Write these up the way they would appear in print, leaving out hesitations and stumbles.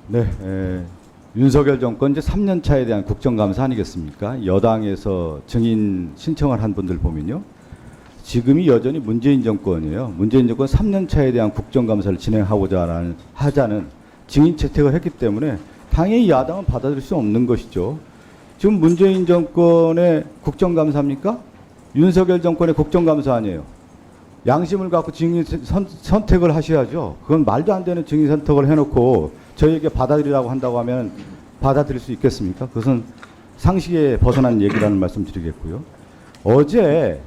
네, 윤석열 정권 이제 3년 차에 대한 국정감사 아니겠습니까? 여당에서 증인 신청을 한 분들 보면요. 지금이 여전히 문재인 정권이에요. 문재인 정권 3년 차에 대한 국정감사를 진행하고자 하자는 증인 채택을 했기 때문에 당연히 야당은 받아들일 수 없는 것이죠. 지금 문재인 정권의 국정감사입니까? 윤석열 정권의 국정감사 아니에요. 양심을 갖고 증인 선택을 하셔야죠. 그건 말도 안 되는 증인 선택을 해놓고 저희에게 받아들이라고 한다고 하면 받아들일 수 있겠습니까? 그것은 상식에 벗어난 얘기라는 말씀 드리겠고요. 어제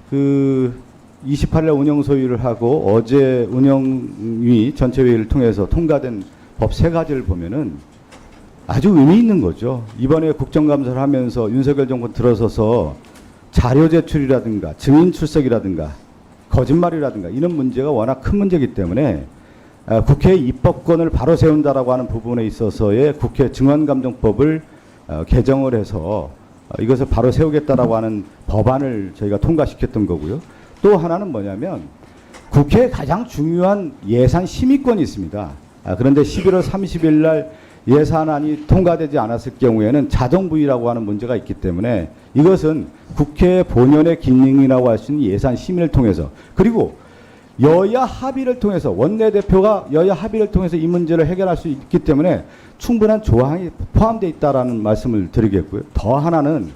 그 28일 운영 소위를 하고 어제 운영위 전체회의를 통해서 통과된 법 3가지를 보면은 아주 의미 있는 거죠. 이번에 국정감사를 하면서 윤석열 정권 들어서서 자료 제출이라든가 증인 출석이라든가 거짓말이라든가 이런 문제가 워낙 큰 문제이기 때문에 국회의 입법권을 바로 세운다라고 하는 부분에 있어서의 국회 증언감정법을 개정을 해서 이것을 바로 세우겠다라고 하는 법안을 저희가 통과시켰던 거고요. 또 하나는 뭐냐면 국회에 가장 중요한 예산 심의권이 있습니다. 그런데 11월 30일 날 예산안이 통과되지 않았을 경우에는 자정부의라고 하는 문제가 있기 때문에 이것은 국회 본연의 기능이라고 할 수 있는 예산 심의를 통해서 그리고 여야 합의를 통해서 원내대표가 여야 합의를 통해서 이 문제를 해결할 수 있기 때문에 충분한 조항이 포함되어 있다라는 말씀을 드리겠고요. 더 하나는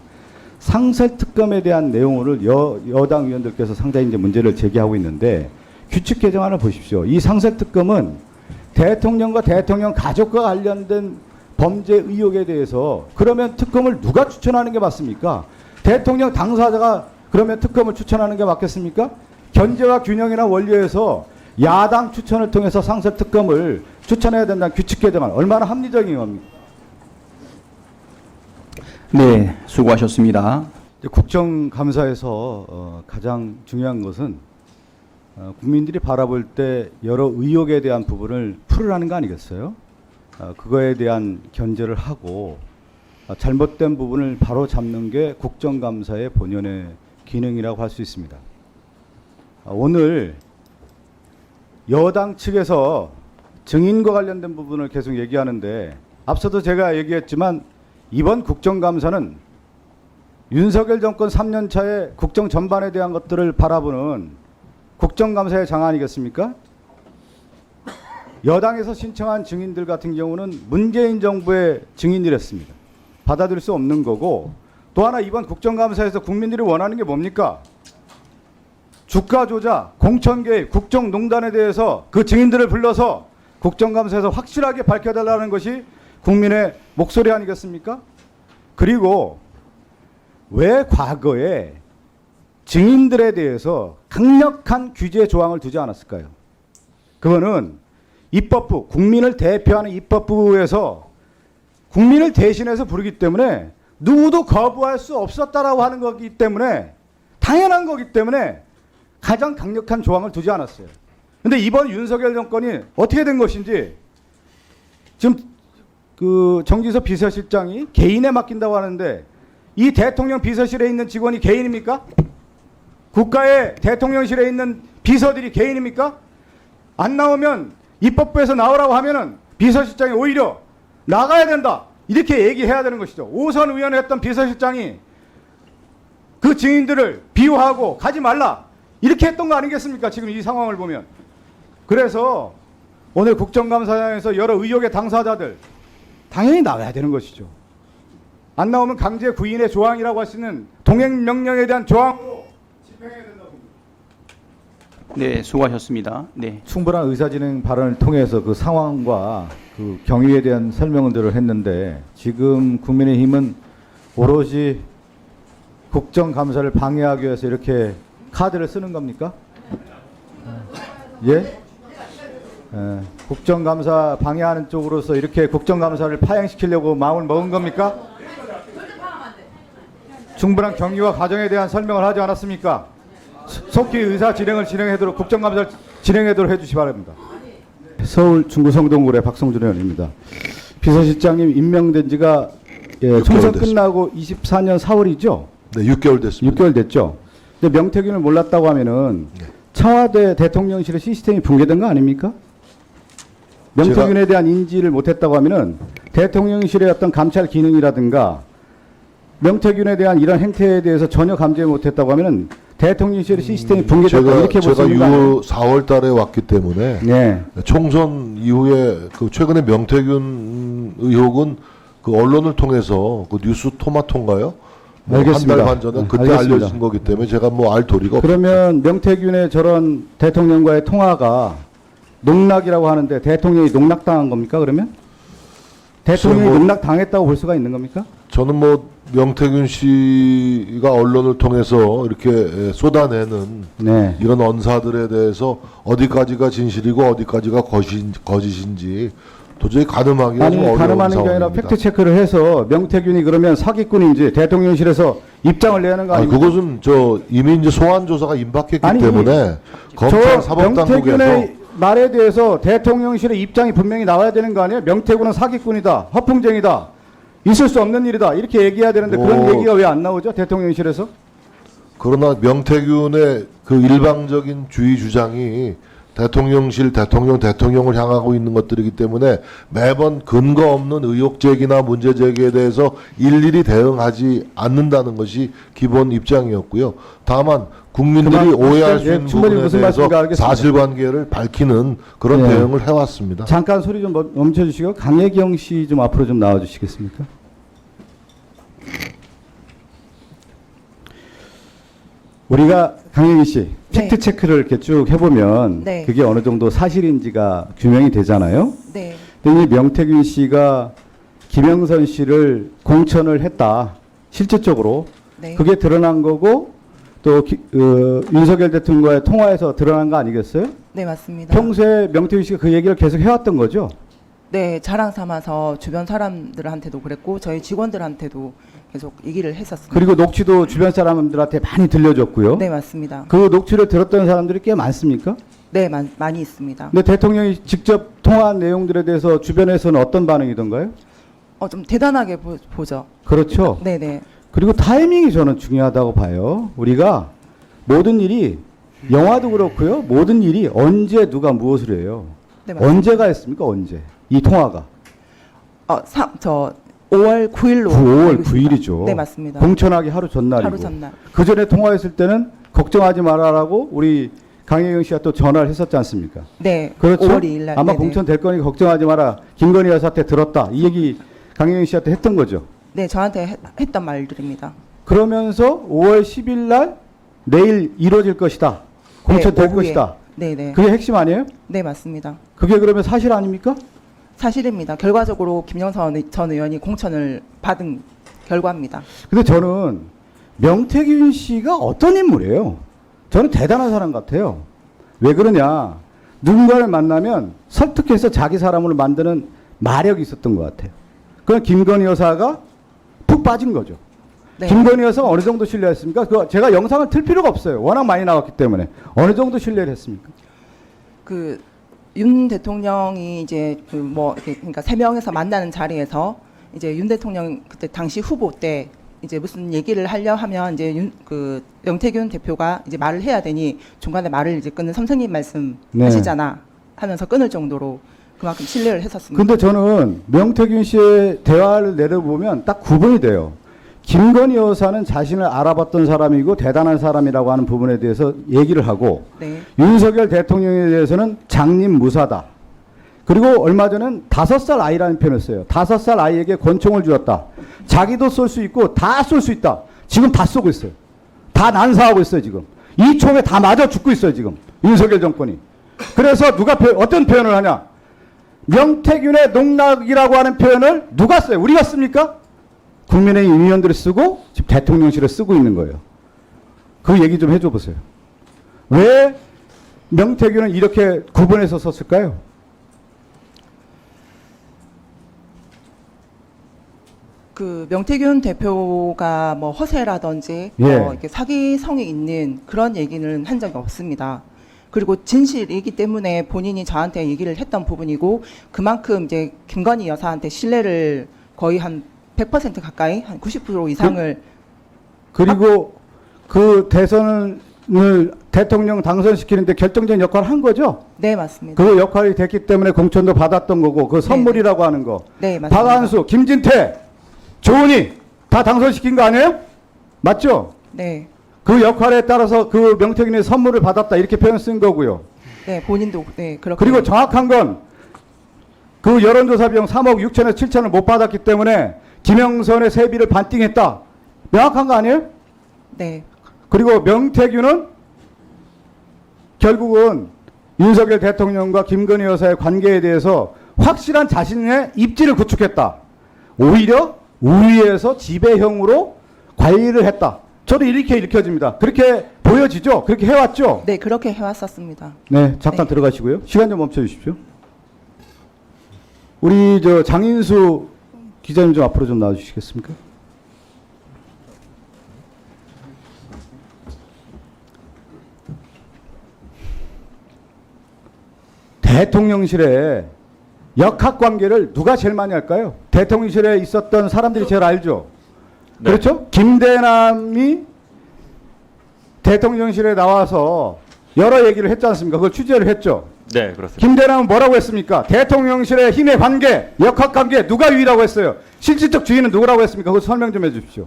상설특검에 대한 내용을 여당 의원들께서 상당히 이제 문제를 제기하고 있는데 규칙 개정안을 보십시오. 이 상설특검은 대통령과 대통령 가족과 관련된 범죄 의혹에 대해서 그러면 특검을 누가 추천하는 게 맞습니까? 대통령 당사자가 그러면 특검을 추천하는 게 맞겠습니까? 견제와 균형이나 원리에서 야당 추천을 통해서 상설 특검을 추천해야 된다는 규칙 개정안 얼마나 합리적인 겁니까? 네, 수고하셨습니다. 국정감사에서 가장 중요한 것은 국민들이 바라볼 때 여러 의혹에 대한 부분을 풀으라는 거 아니겠어요? 그거에 대한 견제를 하고 잘못된 부분을 바로 잡는 게 국정감사의 본연의 기능이라고 할 수 있습니다. 오늘 여당 측에서 증인과 관련된 부분을 계속 얘기하는데 앞서도 제가 얘기했지만 이번 국정감사는 윤석열 정권 3년 차의 국정 전반에 대한 것들을 바라보는 국정감사의 장 아니겠습니까? 여당에서 신청한 증인들 같은 경우는 문재인 정부의 증인이랬습니다. 받아들일 수 없는 거고 또 하나 이번 국정감사에서 국민들이 원하는 게 뭡니까? 주가 조작, 공천개입, 국정농단에 대해서 그 증인들을 불러서 국정감사에서 확실하게 밝혀달라는 것이 국민의 목소리 아니겠습니까? 그리고 왜 과거에 증인들에 대해서 강력한 규제 조항을 두지 않았을까요? 그거는 입법부, 국민을 대표하는 입법부에서 국민을 대신해서 부르기 때문에 누구도 거부할 수 없었다라고 하는 거기 때문에 당연한 거기 때문에 가장 강력한 조항을 두지 않았어요. 그런데 이번 윤석열 정권이 어떻게 된 것인지 지금 그 정진석 비서실장이 개인에 맡긴다고 하는데 이 대통령 비서실에 있는 직원이 개인입니까? 국가의 대통령실에 있는 비서들이 개인입니까? 안 나오면 입법부에서 나오라고 하면은 비서실장이 오히려 나가야 된다 이렇게 얘기해야 되는 것이죠. 오선 의원을 했던 비서실장이 그 증인들을 비호하고 가지 말라 이렇게 했던 거 아니겠습니까? 지금 이 상황을 보면. 그래서 오늘 국정감사장에서 여러 의혹의 당사자들 당연히 나와야 되는 것이죠. 안 나오면 강제 구인의 조항이라고 할 수 있는 동행명령에 대한 조항으로 집행해야 된다고 봅니다. 네, 수고하셨습니다. 네. 충분한 의사진행 발언을 통해서 그 상황과 그 경위에 대한 설명들을 했는데 지금 국민의힘은 오로지 국정감사를 방해하기 위해서 이렇게 카드를 쓰는 겁니까? 예? 국정감사 방해하는 쪽으로서 이렇게 국정감사를 파행시키려고 마음을 먹은 겁니까? 충분한 경위와 과정에 대한 설명을 하지 않았습니까? 속히 의사 진행하도록 국정감사를 진행하도록 해주시 바랍니다. 서울 중구성동구의 박성준 의원입니다. 비서실장님 임명된 지가 총선 끝나고 24년 4월이죠? 네, 6개월 됐습니다. 6개월 됐죠. 근데 명태균을 몰랐다고 하면은 청와대 대통령실의 시스템이 붕괴된 거 아닙니까? 명태균에 대한 인지를 못했다고 하면은 대통령실의 어떤 감찰 기능이라든가 명태균에 대한 이런 행태에 대해서 전혀 감지 못했다고 하면은 대통령실의 시스템이 붕괴됐다 이렇게 볼 수 제가 있는 거 아니에요? 4월 달에 왔기 때문에 네. 총선 이후에 그 최근에 명태균 의혹은 그 언론을 통해서 그 뉴스 토마토인가요? 알겠습니다. 한 달 반 전에 그때 알겠습니다. 알려진 거기 때문에 제가 뭐 알 도리가 없어요. 그러면 명태균의 저런 대통령과의 통화가 농락이라고 하는데 대통령이 농락당한 겁니까 그러면? 대통령이 뭐- 농락당했다고 볼 수가 있는 겁니까? 저는 뭐 명태균 씨가 언론을 통해서 이렇게 쏟아내는 네. 이런 언사들에 대해서 어디까지가 진실이고 어디까지가 거짓인지 도저히 가늠하기가 좀 아니 어려운 가늠하는 게 아니라 상황입니다. 팩트 체크를 해서 명태균이 그러면 사기꾼인지 대통령실에서 입장을 내는 거 아니 아닙니까? 그것은 저 이미 이제 소환 조사가 임박했기 아니, 때문에 검찰 저 사법당국에서 명태균의 말에 대해서 대통령실의 입장이 분명히 나와야 되는 거 아니에요? 명태균은 사기꾼이다, 허풍쟁이다, 있을 수 없는 일이다 이렇게 얘기해야 되는데 그런 뭐- 얘기가 왜 안 나오죠? 대통령실에서? 그러나 명태균의 그 일방적인 주의 주장이 대통령실, 대통령을 향하고 있는 것들이기 때문에 매번 근거 없는 의혹 제기나 문제 제기에 대해서 일일이 대응하지 않는다는 것이 기본 입장이었고요. 다만 국민들이 그만 오해할 수 예, 있는 충분히 부분에 무슨 대해서 말씀인지 알겠습니다. 사실관계를 밝히는 그런 예. 대응을 해왔습니다. 잠깐 소리 좀 멈춰주시고 강혜경 씨 좀 앞으로 좀 나와주시겠습니까? 우리가 강혜경 씨 팩트 네. 체크를 이렇게 쭉 해보면 네. 그게 어느 정도 사실인지가 규명이 되잖아요. 네, 근데 이 명태균 씨가 김영선 씨를 공천을 했다. 실질적으로 네, 그게 드러난 거고 또 윤석열 대통령과의 통화에서 드러난 거 아니겠어요? 네 맞습니다. 평소에 명태균 씨가 그 얘기를 계속 해왔던 거죠. 네 자랑 삼아서 주변 사람들한테도 그랬고 저희 직원들한테도 계속 얘기를 했었습니다. 그리고 녹취도 주변 사람들한테 많이 들려줬고요. 네 맞습니다. 그 녹취를 들었던 사람들이 꽤 많습니까? 네 많이 있습니다. 근데 대통령이 직접 통화한 내용들에 대해서 주변에서는 어떤 반응이던가요? 좀 대단하게 보죠. 그렇죠. 네네. 그리고 타이밍이 저는 중요하다고 봐요. 우리가 모든 일이 영화도 그렇고요. 모든 일이 언제 누가 무엇을 해요. 네 맞습니다. 언제가 했습니까? 언제? 이 통화가. 저 5월 9일로 5월 9일이죠. 네 맞습니다. 공천하기 하루 전날이고. 하루 전날. 그 전에 통화했을 때는 걱정하지 말아라고 우리 강혜경 씨가 또 전화를 했었지 않습니까? 네. 그렇죠. 5월 2일 날. 아마 네네. 공천 될 거니까 걱정하지 마라. 김건희 여사한테 들었다. 이 얘기 강혜경 씨한테 했던 거죠. 네 저한테 했던 말들입니다. 그러면서 5월 10일 날 내일 이루어질 것이다. 공천 네, 될 오후에. 것이다. 네네. 그게 핵심 아니에요? 네 맞습니다. 그게 그러면 사실 아닙니까? 사실입니다. 결과적으로 김영선 전 의원이 공천을 받은 결과입니다. 근데 저는 명태균 씨가 어떤 인물이에요? 저는 대단한 사람 같아요. 왜 그러냐? 누군가를 만나면 설득해서 자기 사람으로 만드는 마력이 있었던 것 같아요. 그건 김건희 여사가 푹 빠진 거죠. 네. 김건희 여사가 어느 정도 신뢰했습니까? 그 제가 영상을 틀 필요가 없어요. 워낙 많이 나왔기 때문에. 어느 정도 신뢰를 했습니까? 그 윤 대통령이 이제 그러니까 세 명에서 만나는 자리에서 이제 윤 대통령 그때 당시 후보 때 이제 무슨 얘기를 하려 하면 이제 명태균 대표가 이제 말을 해야 되니 중간에 말을 이제 끊는 선생님 말씀 네. 하시잖아 하면서 끊을 정도로 그만큼 신뢰를 했었습니다. 근데 저는 명태균 씨의 대화를 내려보면 딱 구분이 돼요. 김건희 여사는 자신을 알아봤던 사람이고 대단한 사람이라고 하는 부분에 대해서 얘기를 하고 네. 윤석열 대통령에 대해서는 장님무사다. 그리고 얼마 전엔 5살 아이라는 표현을 써요. 5살 아이에게 권총을 주었다. 자기도 쏠 수 있고 다 쏠 수 있다. 지금 다 쏘고 있어요. 다 난사하고 있어요 지금. 이 총에 다 맞아 죽고 있어요 지금. 윤석열 정권이. 그래서 누가 어떤 표현을 하냐. 명태균의 농락이라고 하는 표현을 누가 써요? 우리가 씁니까? 국민의힘 의원들이 쓰고 지금 대통령실에 쓰고 있는 거예요. 그 얘기 좀 해줘 보세요. 왜 명태균은 이렇게 구분해서 썼을까요? 그 명태균 대표가 뭐 허세라든지 예. 이렇게 사기성이 있는 그런 얘기는 한 적이 없습니다. 그리고 진실이기 때문에 본인이 저한테 얘기를 했던 부분이고 그만큼 이제 김건희 여사한테 신뢰를 거의 한 100% 가까이 한 90% 이상을 그리고 그 대선을 대통령 당선시키는데 결정적인 역할을 한 거죠. 네, 맞습니다. 그 역할이 됐기 때문에 공천도 받았던 거고 그 선물이라고 하는 거. 네, 맞습니다. 박한수, 김진태, 조은희 다 당선시킨 거 아니에요? 맞죠? 네. 그 역할에 따라서 그 명태균의 선물을 받았다 이렇게 표현 쓴 거고요. 네, 본인도 네, 그렇게. 그리고 정확한 건 그 여론조사 비용 3억 6천에서 7천을 못 받았기 때문에 김영선의 세비를 반띵했다. 명확한 거 아니에요? 네. 그리고 명태균은 결국은 윤석열 대통령과 김건희 여사의 관계에 대해서 확실한 자신의 입지를 구축했다. 오히려 우위에서 지배형으로 관리를 했다. 저도 이렇게 읽혀집니다. 그렇게 보여지죠? 그렇게 해왔죠? 네, 그렇게 해왔었습니다. 네, 잠깐 네. 들어가시고요. 시간 좀 멈춰 주십시오. 우리 저 장인수 기자님 좀 앞으로 좀 나와주시겠습니까? 대통령실에 역학 관계를 누가 제일 많이 할까요? 대통령실에 있었던 사람들이 제일 알죠. 네. 그렇죠? 김대남이 대통령실에 나와서 여러 얘기를 했지 않습니까? 그걸 취재를 했죠. 네, 그렇습니다. 김대남은 뭐라고 했습니까? 대통령실의 힘의 관계, 역학 관계 누가 유의라고 했어요? 실질적 주인은 누구라고 했습니까? 그거 설명 좀 해주십시오.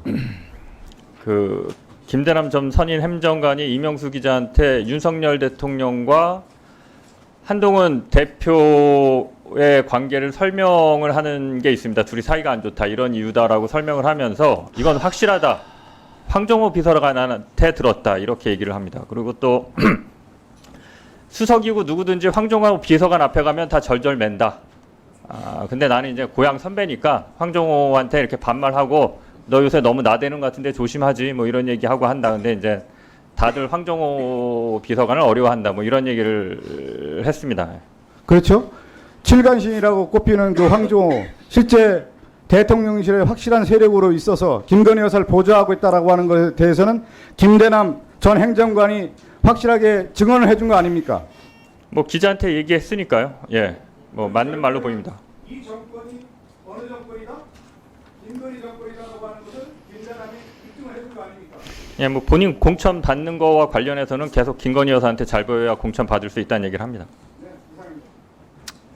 그 김대남 전 선임 행정관이 이명수 기자한테 윤석열 대통령과 한동훈 대표의 관계를 설명을 하는 게 있습니다. 둘이 사이가 안 좋다 이런 이유다라고 설명을 하면서 이건 확실하다. 황정호 비서관한테 들었다 이렇게 얘기를 합니다. 그리고 또 수석이고 누구든지 황정호 비서관 앞에 가면 다 절절 맨다. 근데 나는 이제 고향 선배니까 황정호한테 이렇게 반말하고 너 요새 너무 나대는 것 같은데 조심하지 뭐 이런 얘기하고 한다. 근데 이제 다들 황정호 비서관을 어려워한다 뭐 이런 얘기를 했습니다. 그렇죠? 칠간신이라고 꼽히는 그 황종호 실제 대통령실에 확실한 세력으로 있어서 김건희 여사를 보좌하고 있다라고 하는 것에 대해서는 김대남 전 행정관이 확실하게 증언을 해준 거 아닙니까? 뭐 기자한테 얘기했으니까요. 예, 뭐 맞는 말로 보입니다. 이 정권이 어느 정권이다? 김건희 정권이라고 하는 것을 김대남이 입증을 해준 거 아닙니까? 예, 뭐 본인 공천 받는 거와 관련해서는 계속 김건희 여사한테 잘 보여야 공천 받을 수 있다는 얘기를 합니다.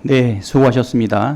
네, 수고하셨습니다.